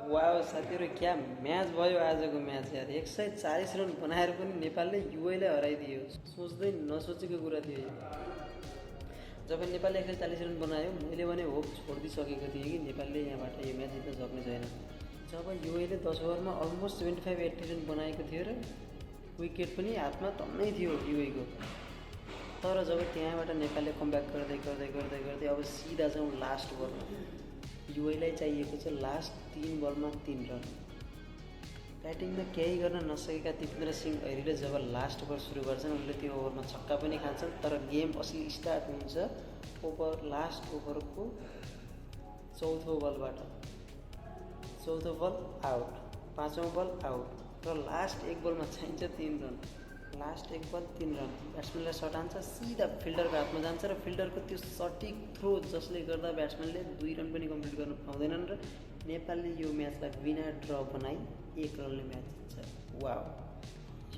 वाह साथीहरु, क्या म्याच भयो आजको म्याच यार। 140 रन बनाएर पनि नेपालले युएलाई हराइदियो। सोच्दै नसोचेको कुरा थियो यो। जब नेपालले 140 रन बनायो, मैले भने होप छोडिदिइसकेको थिएँ कि नेपालले यहाँबाट यो म्याच जित्न सक्ने छैन। जब युएले 10 ओभरमा अलमोस्ट 75-80 रन बनाएको थियो र विकेट पनि हातमा टन्नै थियो युएको। तर जब त्यहाँबाट नेपालले कमब्याक गर्दै गर्दै गर्दै गर्दै अब सिधा जाउँ लास्ट ओभरमा। युएलाई चाहिएको छ लास्ट 3 बलमा 3 रन। ब्याटिङमा केही गर्न नसकेका दिपेन्द्र सिंह ऐरीले जब लास्ट ओभर सुरु गर्छन्, उनले त्यो ओभरमा छक्का पनि खान्छन्। तर गेम असली स्टार्ट हुन्छ लास्ट ओभरको चौथो बलबाट। चौथो बल आउट, पाँचौँ बल आउट र लास्ट एक बलमा चाहिन्छ 3 रन। लास्ट एक बल 3 रन। ब्याट्सम्यानलाई सट हान्छ, सिधा फिल्डरको हातमा जान्छ र फिल्डरको त्यो सटिक थ्रो जसले गर्दा ब्याट्सम्यानले 2 रन पनि कम्प्लिट गर्न पाउँदैनन् र नेपालले यो म्याचलाई बिना ड्र बनाई 1 रनले म्याच जित्छ। वाउ,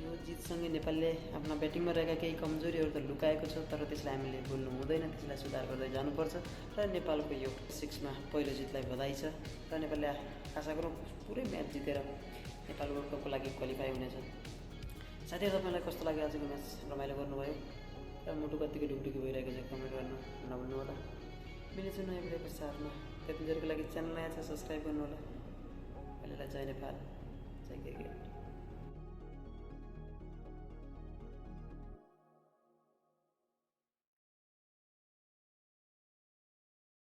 यो जितसँगै नेपालले आफ्ना ब्याटिङमा रहेका केही कमजोरीहरू त लुकाएको छ, तर त्यसलाई हामीले भुल्नु हुँदैन, त्यसलाई सुधार गर्दै जानुपर्छ। र नेपालको यो 6मा पहिलो जितलाई बधाई छ र नेपालले आशा गरौँ पुरै म्याच जितेर नेपाल वर्ल्ड कपको लागि क्वालिफाई हुनेछ। साथीहरु, तपाईँलाई कस्तो लाग्यो आजको म्याच? रमाइलो गर्नुभयो र मुटु कतिको ढुकढुकी भइरहेको छ कमेन्ट गर्न नभुल्नु होला। मिलेछु नयाँ भिडियोको साथमा। त्यतिन्जेलको लागि च्यानल नयाँ छ सब्सक्राइब गर्नु होला। अहिलेलाई जय नेपाल, जय क्रिकेट।